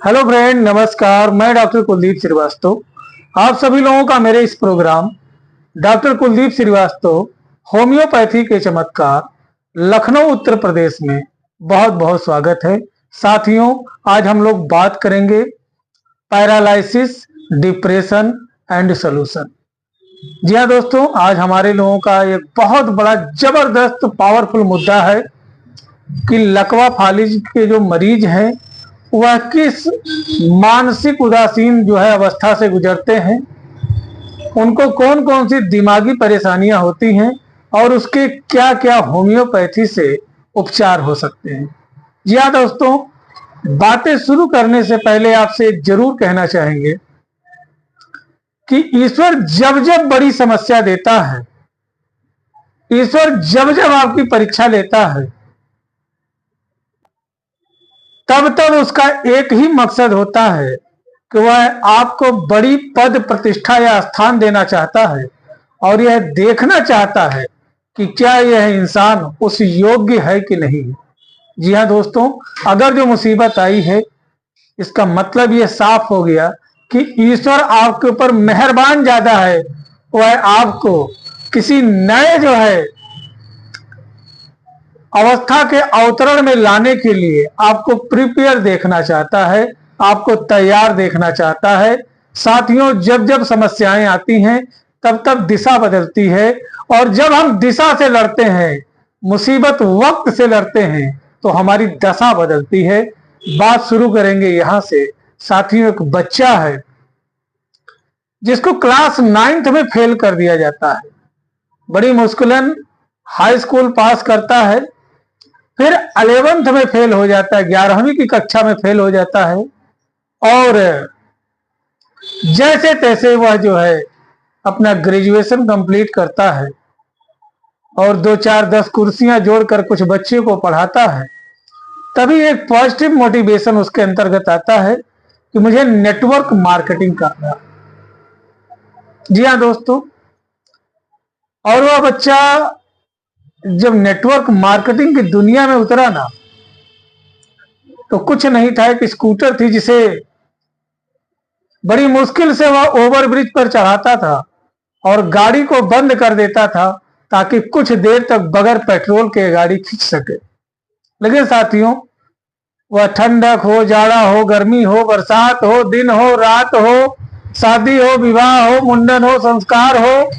Hello friend, नमस्कार। मैं doctor Kuldeep Srivastava. आप सभी लोगों का मेरे इस programme doctor Kuldeep Srivastava homeopathy के चमत्कार लखनऊ उत्तर प्रदेश में बहुत बहुत स्वागत है। साथियों, आज हम लोग बात करेंगे पैरालिसिस, डिप्रेशन एंड सॉल्यूशन। जी हाँ दोस्तों, आज हमारे लोगों का एक बहुत बड़ा जबरदस्त पावरफुल मुद्दा है कि लकवा फालिज के जो मरीज हैं वह किस मानसिक उदासीन अवस्था से गुजरते हैं, उनको कौन कौन सी दिमागी परेशानियां होती हैं और उसके क्या क्या होम्योपैथी से उपचार हो सकते हैं। जी हाँ दोस्तों, बातें शुरू करने से पहले आपसे जरूर कहना चाहेंगे कि ईश्वर जब जब बड़ी समस्या देता है, ईश्वर जब जब आपकी परीक्षा लेता है, तब तब उसका एक ही मकसद होता है कि वह आपको बड़ी पद प्रतिष्ठा या स्थान देना चाहता है और यह देखना चाहता है कि क्या यह इंसान उस योग्य है कि नहीं। जी हाँ दोस्तों, अगर जो मुसीबत आई है, इसका मतलब यह साफ हो गया कि ईश्वर आपके ऊपर मेहरबान ज्यादा है। वह आपको किसी नए अवस्था के अवतरण में लाने के लिए आपको प्रिपेयर देखना चाहता है, आपको तैयार देखना चाहता है। साथियों, जब जब समस्याएं आती हैं तब तब दिशा बदलती है, और जब हम दिशा से लड़ते हैं, मुसीबत वक्त से लड़ते हैं, तो हमारी दशा बदलती है। बात शुरू करेंगे यहां से। साथियों, एक बच्चा है जिसको क्लास 9th में फेल कर दिया जाता है, बड़ी मुश्किलन हाई स्कूल पास करता है, फिर 11th में फेल हो जाता है, 11वीं की कक्षा में फेल हो जाता है, और जैसे तैसे वह अपना ग्रेजुएशन कंप्लीट करता है और 2-4-10 कुर्सियां जोड़कर कुछ बच्चे को पढ़ाता है। तभी एक पॉजिटिव मोटिवेशन उसके अंतर्गत आता है कि मुझे नेटवर्क मार्केटिंग करना है। जी हाँ दोस्तों, और वह बच्चा जब नेटवर्क मार्केटिंग की दुनिया में उतरा ना, तो कुछ नहीं था, एक स्कूटर थी जिसे बड़ी मुश्किल से वह ओवरब्रिज पर चढ़ाता था और गाड़ी को बंद कर देता था ताकि कुछ देर तक बगैर पेट्रोल के गाड़ी खींच सके। लेकिन साथियों, वह ठंडक हो, जाड़ा हो, गर्मी हो, बरसात हो, दिन हो, रात हो, शादी हो, विवाह हो, मुंडन हो, संस्कार हो,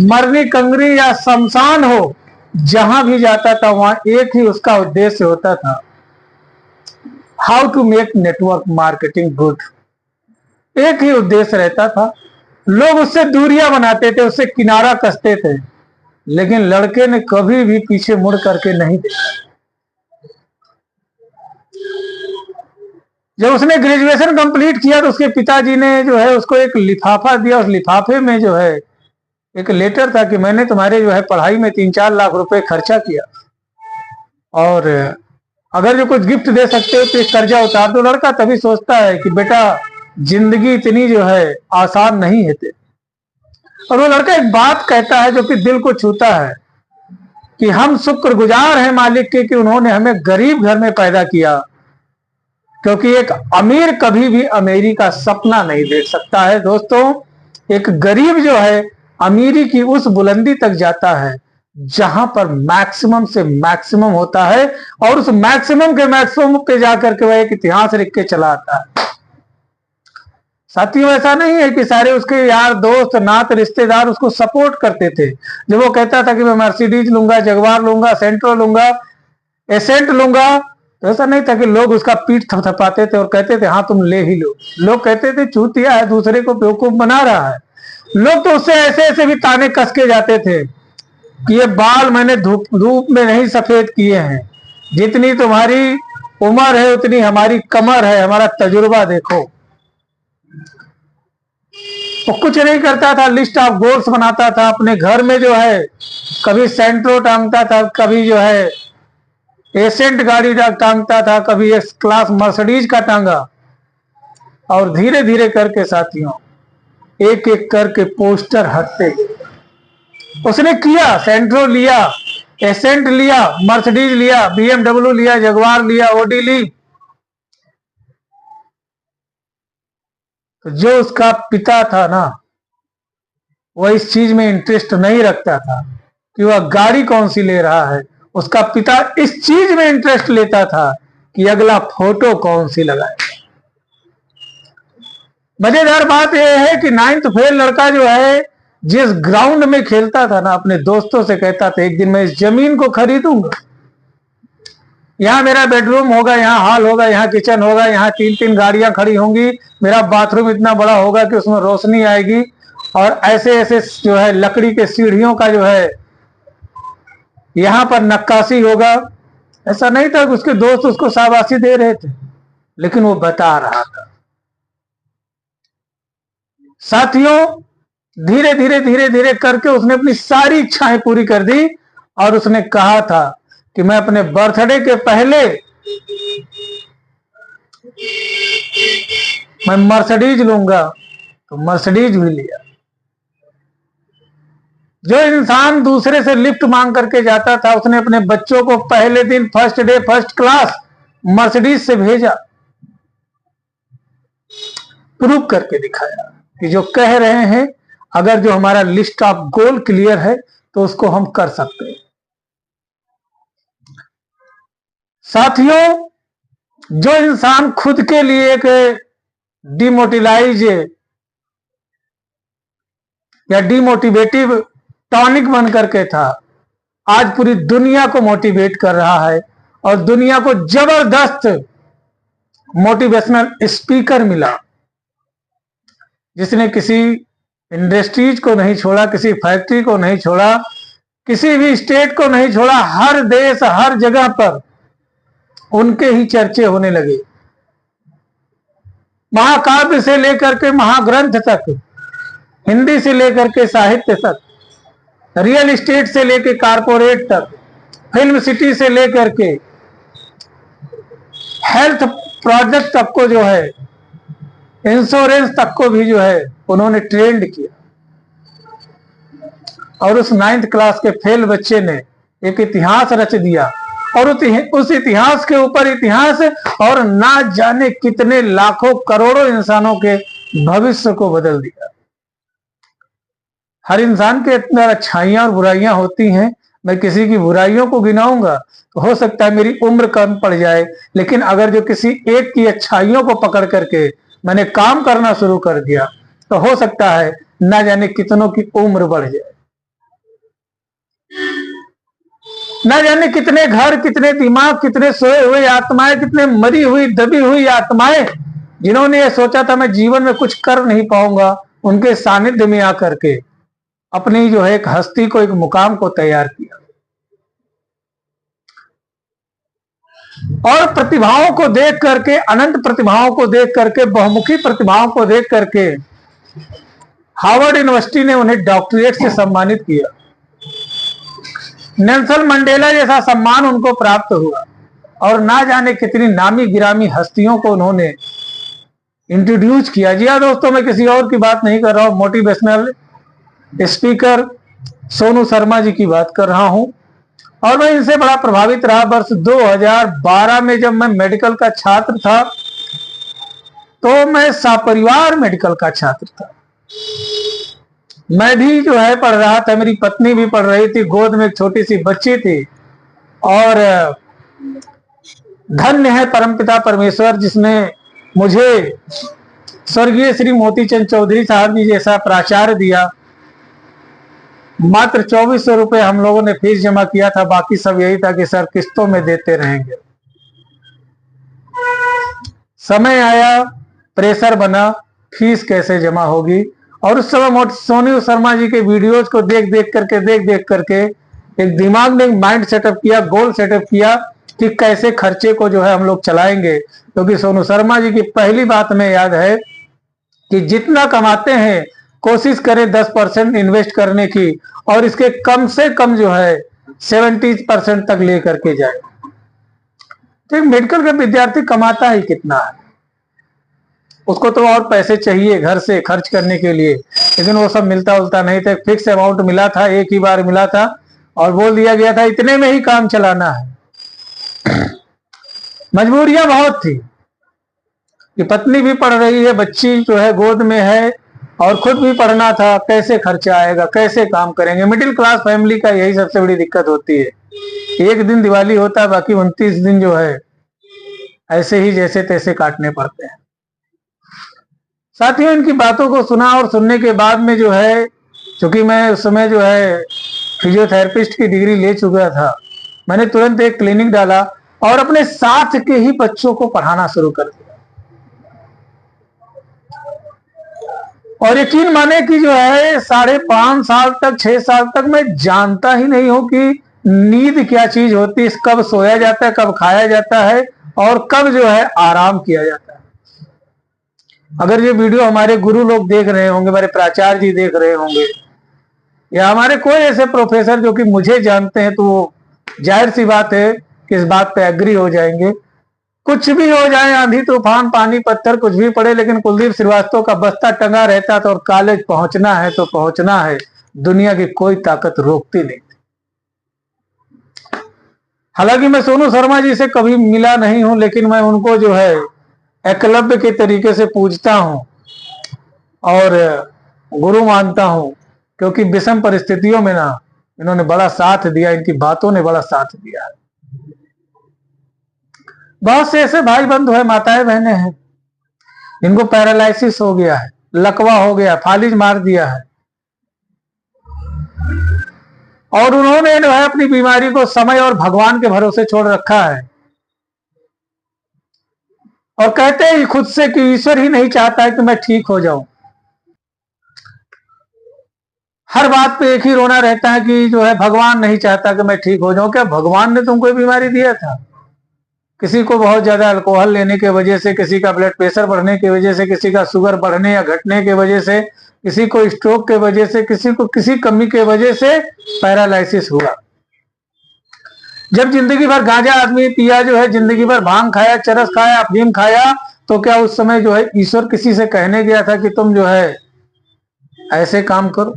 मरनी कंगरी या शमशान हो, जहां भी जाता था वहां एक ही उसका उद्देश्य होता था, how to make network marketing good. एक ही उद्देश्य रहता था। लोग उससे दूरियां बनाते थे, उससे किनारा कसते थे, लेकिन लड़के ने कभी भी पीछे मुड़ करके नहीं देखा। जब उसने ग्रेजुएशन कंप्लीट किया तो उसके पिताजी ने उसको एक लिफाफा दिया। उस लिफाफे में एक लेटर था कि मैंने तुम्हारे पढ़ाई में 3-4 लाख रुपए खर्चा किया, और अगर जो कुछ गिफ्ट दे सकते हो तो एक कर्जा उतार दो। लड़का तभी सोचता है कि बेटा, जिंदगी इतनी आसान नहीं है। और वो लड़का एक बात कहता है जो कि दिल को छूता है कि हम शुक्रगुजार हैं मालिक के कि उन्होंने हमें गरीब घर में पैदा किया, क्योंकि एक अमीर कभी भी अमीरी का सपना नहीं देख सकता है। दोस्तों, एक गरीब अमीरी की उस बुलंदी तक जाता है जहां पर मैक्सिमम से मैक्सिमम होता है, और उस मैक्सिमम के मैक्सिमम पे जाकर के वह एक इतिहास लिख के चला आता है। साथियों, ऐसा नहीं है कि सारे उसके यार दोस्त नात रिश्तेदार उसको सपोर्ट करते थे। जब वो कहता था कि मैं मर्सिडीज लूंगा, जगवार लूंगा, सेंट्रो लूंगा, एसेंट लूंगा, तो ऐसा नहीं था कि लोग उसका पीठ थपथपाते थे और कहते थे हाँ तुम ले ही लो। लोग कहते थे चूतिया है, दूसरे को बेवकूफ बना रहा है। लोग तो उससे ऐसे ऐसे भी ताने कस के जाते थे कि ये बाल मैंने धूप में नहीं सफेद किए हैं, जितनी तुम्हारी उम्र है उतनी हमारी कमर है, हमारा तजुर्बा देखो। वो कुछ नहीं करता था, लिस्ट ऑफ गोल्स बनाता था अपने घर में। कभी सेंट्रो टांगता था, कभी एसेंट गाड़ी टांगता था, कभी एस क्लास मर्सिडीज का टांगा, और धीरे धीरे करके साथियों एक एक करके पोस्टर हटते उसने किया। सेंट्रो लिया, एसेंट लिया, मर्सिडीज लिया, BMW लिया, जगवार लिया, ओडी ली, तो जो उसका पिता था ना, वह इस चीज में इंटरेस्ट नहीं रखता था कि वह गाड़ी कौन सी ले रहा है। उसका पिता इस चीज में इंटरेस्ट लेता था कि अगला फोटो कौन सी लगाए। मजेदार बात यह है कि 9th फेल लड़का जो है, जिस ग्राउंड में खेलता था ना, अपने दोस्तों से कहता था एक दिन मैं इस जमीन को खरीदूंगा, यहाँ मेरा बेडरूम होगा, यहाँ हॉल होगा, यहाँ किचन होगा, यहाँ 3-3 गाड़ियां खड़ी होंगी, मेरा बाथरूम इतना बड़ा होगा कि उसमें रोशनी आएगी, और ऐसे ऐसे जो है लकड़ी के सीढ़ियों का जो है यहां पर नक्काशी होगा। ऐसा नहीं था कि उसके दोस्त उसको शाबाशी दे रहे थे, लेकिन वो बता रहा था। साथियों, धीरे धीरे धीरे धीरे करके उसने अपनी सारी इच्छाएं पूरी कर दी, और उसने कहा था कि मैं अपने बर्थडे के पहले मैं मर्सिडीज लूंगा, तो मर्सिडीज भी लिया। जो इंसान दूसरे से लिफ्ट मांग करके जाता था, उसने अपने बच्चों को पहले दिन first day first class Mercedes से भेजा, प्रूव करके दिखाया कि जो कह रहे हैं, अगर जो हमारा लिस्ट ऑफ गोल क्लियर है तो उसको हम कर सकते हैं। साथियों, जो इंसान खुद के लिए एक डिमोटिलाइज या डिमोटिवेटिव टॉनिक बन करके था, आज पूरी दुनिया को मोटिवेट कर रहा है, और दुनिया को जबरदस्त मोटिवेशनल स्पीकर मिला, जिसने किसी इंडस्ट्रीज को नहीं छोड़ा, किसी फैक्ट्री को नहीं छोड़ा, किसी भी स्टेट को नहीं छोड़ा। हर देश हर जगह पर उनके ही चर्चे होने लगे। महाकाव्य से लेकर के महाग्रंथ तक, हिंदी से लेकर के साहित्य तक, रियल एस्टेट से लेकर कारपोरेट तक, फिल्म सिटी से लेकर के हेल्थ प्रोजेक्ट तक को जो है, इंश्योरेंस तक को भी जो है उन्होंने ट्रेंड किया। और उस 9th क्लास के फेल बच्चे ने एक इतिहास रच दिया, और उस इतिहास के ऊपर इतिहास, और ना जाने कितने लाखों करोड़ों इंसानों के भविष्य को बदल दिया। हर इंसान के अंदर अच्छाइयां और बुराइयां होती हैं। मैं किसी की बुराइयों को गिनाऊंगा तो हो सकता है मेरी उम्र कम पड़ जाए, लेकिन अगर जो किसी एक की अच्छाइयों को पकड़ करके मैंने काम करना शुरू कर दिया, तो हो सकता है ना जाने कितनों की उम्र बढ़ जाए। ना जाने कितने घर, कितने दिमाग, कितने सोए हुए आत्माएं, कितने मरी हुई दबी हुई आत्माएं, जिन्होंने ये सोचा था मैं जीवन में कुछ कर नहीं पाऊंगा, उनके सानिध्य में आकर के अपनी जो है एक हस्ती को, एक मुकाम को तैयार किया। और प्रतिभाओं को देख करके, अनंत प्रतिभाओं को देख करके, बहुमुखी प्रतिभाओं को देख करके हार्वर्ड यूनिवर्सिटी ने उन्हें डॉक्टरेट से सम्मानित किया। नेल्सन मंडेला जैसा सम्मान उनको प्राप्त हुआ, और ना जाने कितनी नामी गिरामी हस्तियों को उन्होंने इंट्रोड्यूस किया। जी हाँ दोस्तों, मैं किसी और की बात नहीं कर रहा हूं, मोटिवेशनल स्पीकर सोनू शर्मा जी की बात कर रहा हूं। और मैं इनसे बड़ा प्रभावित रहा। वर्ष 2012 में जब मैं मेडिकल का छात्र था, तो मैं सपरिवार मेडिकल का छात्र था। मैं भी जो है पढ़ रहा था, मेरी पत्नी भी पढ़ रही थी, गोद में एक छोटी सी बच्ची थी। और धन्य है परमपिता परमेश्वर, जिसने मुझे स्वर्गीय श्री मोतीचंद चौधरी साहब जी जैसा प्राचार्य दिया। मात्र 2400 रुपए हम लोगों ने फीस जमा किया था, बाकी सब यही था कि सर किस्तों में देते रहेंगे। समय आया, प्रेशर बना, फीस कैसे जमा होगी। और उस समय सोनू शर्मा जी के वीडियोज को देख देख करके एक दिमाग ने माइंड सेटअप किया, गोल सेटअप किया कि कैसे खर्चे को जो है हम लोग चलाएंगे। क्योंकि सोनू शर्मा जी की पहली बात में याद है कि जितना कमाते हैं कोशिश करें 10% इन्वेस्ट करने की, और इसके कम से कम जो है 70% तक लेकर के जाए। तो एक मेडिकल का विद्यार्थी कमाता ही कितना है, उसको तो और पैसे चाहिए घर से खर्च करने के लिए, लेकिन वो सब मिलता उलता नहीं था। फिक्स अमाउंट मिला था, एक ही बार मिला था, और बोल दिया गया था इतने में ही काम चलाना है। मजबूरियां बहुत थी, कि पत्नी भी पढ़ रही है, बच्ची जो है गोद में है और खुद भी पढ़ना था, कैसे खर्चा आएगा, कैसे काम करेंगे। मिडिल क्लास फैमिली का यही सबसे बड़ी दिक्कत होती है। एक दिन दिवाली होता है, बाकी 29 दिन जो है ऐसे ही जैसे तैसे काटने पड़ते हैं। साथियों, इनकी बातों को सुना और सुनने के बाद में जो है, क्योंकि मैं उस समय जो है फिजियोथेरेपिस्ट की डिग्री ले चुका था, मैंने तुरंत एक क्लिनिक डाला और अपने साथ के ही बच्चों को पढ़ाना शुरू कर दिया। और यकीन माने कि जो है 5.5 साल तक, 6 साल तक मैं जानता ही नहीं हूं कि नींद क्या चीज होती है, कब सोया जाता है, कब खाया जाता है और कब जो है आराम किया जाता है। अगर ये वीडियो हमारे गुरु लोग देख रहे होंगे, हमारे प्राचार्य जी देख रहे होंगे, या हमारे कोई ऐसे प्रोफेसर जो कि मुझे जानते हैं, तो जाहिर सी बात है कि इस बात पे एग्री हो जाएंगे। कुछ भी हो जाए, आंधी तूफान पानी पत्थर कुछ भी पड़े, लेकिन कुलदीप श्रीवास्तव का बस्ता टंगा रहता था और कॉलेज पहुंचना है तो पहुंचना है, दुनिया की कोई ताकत रोकती नहीं। हालांकि मैं सोनू शर्मा जी से कभी मिला नहीं हूं, लेकिन मैं उनको जो है एकलव्य के तरीके से पूजता हूं और गुरु मानता हूं, क्योंकि विषम परिस्थितियों में ना इन्होंने बड़ा साथ दिया, इनकी बातों ने बड़ा साथ दिया। बहुत से ऐसे भाई बंधु है, माताएं बहनें हैं, इनको पैरालिसिस हो गया है, लकवा हो गया, फालिज मार दिया है, और उन्होंने जो है अपनी बीमारी को समय और भगवान के भरोसे छोड़ रखा है और कहते हैं खुद से कि ईश्वर ही नहीं चाहता है कि मैं ठीक हो जाऊं। हर बात पे एक ही रोना रहता है कि जो है भगवान नहीं चाहता कि मैं ठीक हो जाऊं। क्या भगवान ने तुमको बीमारी दिया था? किसी को बहुत ज्यादा अल्कोहल लेने की वजह से, किसी का ब्लड प्रेशर बढ़ने की वजह से, किसी का शुगर बढ़ने या घटने की वजह से, किसी को स्ट्रोक के वजह से, किसी को किसी कमी के वजह से पैरालिसिस हुआ। जब जिंदगी भर गांजा आदमी पिया, जो है जिंदगी भर भांग खाया, चरस खाया, अफीम खाया, तो क्या उस समय जो है ईश्वर किसी से कहने गया था कि तुम जो है ऐसे काम करो?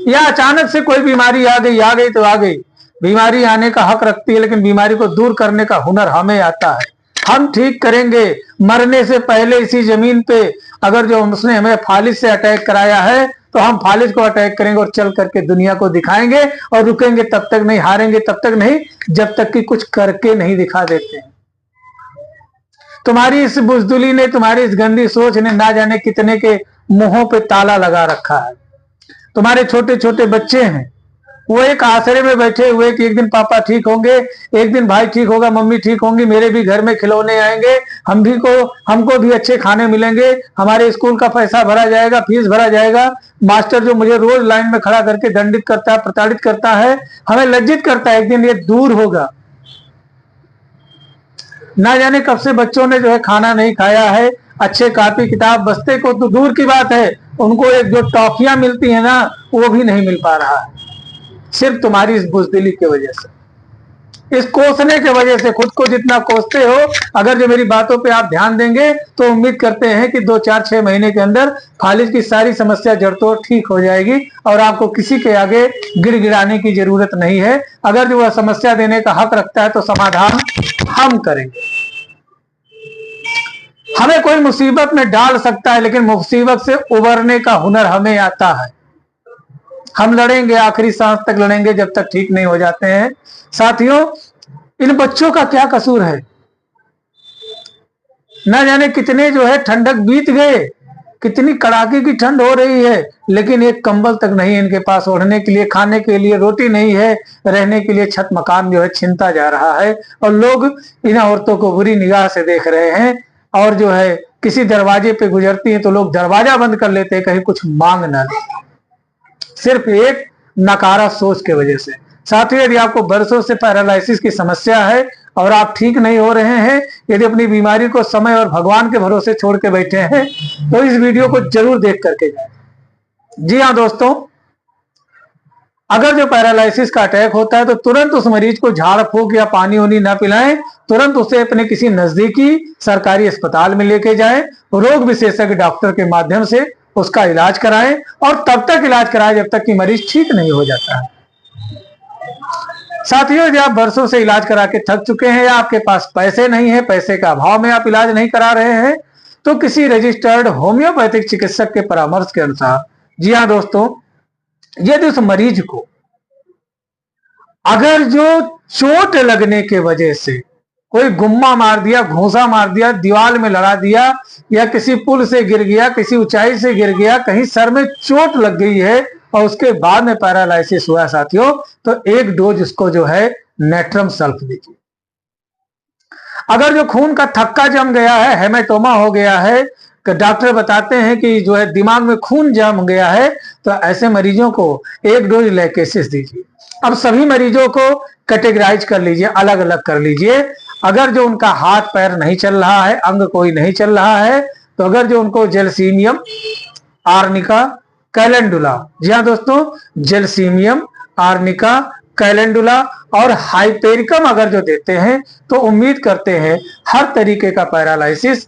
या अचानक से कोई बीमारी आ गई तो आ गई। बीमारी आने का हक रखती है, लेकिन बीमारी को दूर करने का हुनर हमें आता है। हम ठीक करेंगे। मरने से पहले इसी जमीन पे अगर जो उसने हमें फालिज से अटैक कराया है, तो हम फालिज को अटैक करेंगे और चल करके दुनिया को दिखाएंगे, और रुकेंगे तब तक नहीं, हारेंगे तब तक नहीं, जब तक कि कुछ करके नहीं दिखा देते हैं। तुम्हारी इस बुजदुली ने, तुम्हारी इस गंदी सोच ने ना जाने कितने के मुंहों पे ताला लगा रखा है। तुम्हारे छोटे छोटे बच्चे हैं, वो एक आसरे में बैठे हुए कि एक दिन पापा ठीक होंगे, एक दिन भाई ठीक होगा, मम्मी ठीक होंगी, मेरे भी घर में खिलौने आएंगे, हमको भी अच्छे खाने मिलेंगे, हमारे स्कूल का पैसा भरा जाएगा, फीस भरा जाएगा, मास्टर जो मुझे रोज लाइन में खड़ा करके दंडित करता है, प्रताड़ित करता है, हमें लज्जित करता है, एक दिन ये दूर होगा। ना जाने कब से बच्चों ने जो है खाना नहीं खाया है, अच्छे कॉपी किताब बस्ते को तो दूर की बात है, उनको एक जो टॉफियां मिलती है ना, वो भी नहीं मिल पा रहा है, सिर्फ तुम्हारी इस बुजदिली की वजह से, इस कोसने की वजह से। खुद को जितना कोसते हो, अगर जो मेरी बातों पे आप ध्यान देंगे तो उम्मीद करते हैं कि 2, 4, 6 महीने के अंदर फालिज की सारी समस्या जड़ तोड़ ठीक हो जाएगी और आपको किसी के आगे गिड़गिड़ाने की जरूरत नहीं है। अगर जो वह समस्या देने का हक रखता है तो समाधान हम करेंगे। हमें कोई मुसीबत में डाल सकता है, लेकिन मुसीबत से उबरने का हुनर हमें आता है। हम लड़ेंगे, आखिरी सांस तक लड़ेंगे, जब तक ठीक नहीं हो जाते हैं। साथियों, इन बच्चों का क्या कसूर है? ना जाने कितने जो है ठंडक बीत गए, कितनी कड़ाके की ठंड हो रही है, लेकिन एक कंबल तक नहीं इनके पास ओढ़ने के लिए, खाने के लिए रोटी नहीं है, रहने के लिए छत मकान जो है छिनता जा रहा है, और लोग इन औरतों को बुरी निगाह से देख रहे हैं। और जो है किसी दरवाजे पे गुजरती हैं तो लोग दरवाजा बंद कर लेते हैं, कहीं कुछ मांग ना ले, सिर्फ एक नकारा सोच के वजह से। साथियों, यदि आपको बरसों से पैरालिसिस की समस्या है और आप ठीक नहीं हो रहे हैं, यदि अपनी बीमारी को समय और भगवान के भरोसे छोड़ के बैठे हैं, तो इस वीडियो को जरूर देख करके जाएं। जी हाँ दोस्तों, अगर जो पैरालिसिस का अटैक होता है तो तुरंत उस मरीज को झाड़ फूक या पानी वानी ना पिलाएं, तुरंत उसे अपने किसी नजदीकी सरकारी अस्पताल में लेके जाएं, रोग विशेषज्ञ डॉक्टर के माध्यम से उसका इलाज कराएं, और तब तक इलाज कराएं जब तक कि मरीज ठीक नहीं हो जाता है। साथियों, यदि आप वर्षों से इलाज करा के थक चुके हैं या आपके पास पैसे नहीं है, पैसे का अभाव में आप इलाज नहीं करा रहे हैं, तो किसी रजिस्टर्ड होम्योपैथिक चिकित्सक के परामर्श के अनुसार, जी हाँ दोस्तों, यदि उस मरीज को अगर जो चोट लगने के वजह से कोई गुम्मा मार दिया, घूंसा मार दिया, दीवार में लड़ा दिया, या किसी पुल से गिर गया, किसी ऊंचाई से गिर गया, कहीं सर में चोट लग गई है और उसके बाद में पैरालाइसिस हुआ साथियों, तो एक डोज उसको जो है नेट्रम सल्फ दीजिए। अगर जो खून का थक्का जम गया है, हेमेटोमा हो गया है, तो डॉक्टर बताते हैं कि जो है दिमाग में खून जम गया है, तो ऐसे मरीजों को एक डोज लैकेसिस दीजिए। अब सभी मरीजों को कैटेगराइज कर लीजिए, अलग अलग कर लीजिए। अगर जो उनका हाथ पैर नहीं चल रहा है, अंग कोई नहीं चल रहा है, तो अगर जो उनको जेलसीमियम आर्निका कैलेंडुला, जी हाँ दोस्तों, जेलसीमियम आर्निका कैलेंडुला और हाइपेरिकम अगर जो देते हैं, तो उम्मीद करते हैं हर तरीके का पैरालाइसिस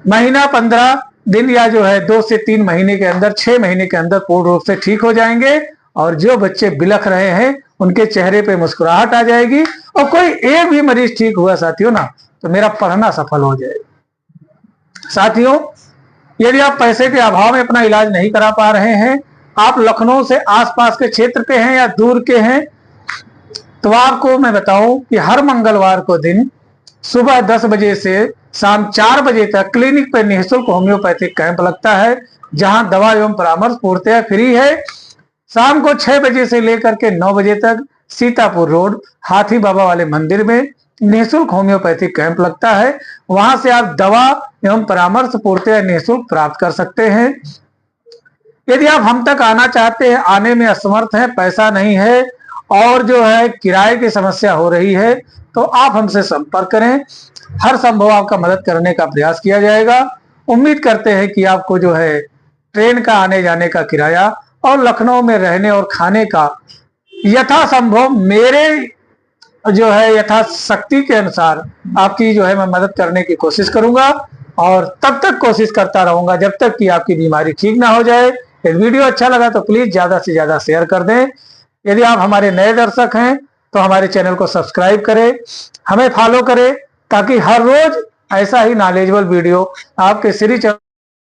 महीना 15 दिन या जो है 2 से 3 महीने के अंदर, 6 महीने के अंदर पूर्ण रूप से ठीक हो जाएंगे। और जो बच्चे बिलख रहे हैं उनके चेहरे पे मुस्कुराहट आ जाएगी। और कोई एक भी मरीज ठीक हुआ साथियों ना, तो मेरा पढ़ना सफल हो जाएगा। साथियों, यदि आप पैसे के अभाव में अपना इलाज नहीं करा पा रहे हैं, आप लखनऊ से आसपास के क्षेत्र के हैं या दूर के हैं, तो आपको मैं बताऊं कि हर मंगलवार को दिन सुबह 10 बजे से शाम 4 बजे तक क्लिनिक पर निःशुल्क होम्योपैथिक कैंप लगता है, जहां दवा एवं परामर्श पूर्णतः फ्री है। शाम को 6 बजे से लेकर के 9 बजे तक सीतापुर रोड हाथी बाबा वाले मंदिर में निःशुल्क होम्योपैथिक कैंप लगता है। वहां से आप दवा एवं परामर्श पूर्णतः निःशुल्क प्राप्त कर सकते हैं। यदि आप हम तक आना चाहते हैं, आने में असमर्थ हैं, पैसा नहीं है और जो है किराए की समस्या हो रही है, तो आप हमसे संपर्क करें। हर संभव आपका मदद करने का प्रयास किया जाएगा। उम्मीद करते हैं कि आपको जो है ट्रेन का आने जाने का किराया और लखनऊ में रहने और खाने का यथासंभव मेरे जो है यथाशक्ति के अनुसार आपकी जो है मैं मदद करने की कोशिश करूंगा, और तब तक कोशिश करता रहूंगा जब तक कि आपकी बीमारी ठीक ना हो जाए। यदि वीडियो अच्छा लगा तो प्लीज ज्यादा से ज्यादा शेयर कर दें। यदि आप हमारे नए दर्शक हैं तो हमारे चैनल को सब्सक्राइब करें, हमें फॉलो करें, ताकि हर रोज ऐसा ही नॉलेजेबल वीडियो आपके श्री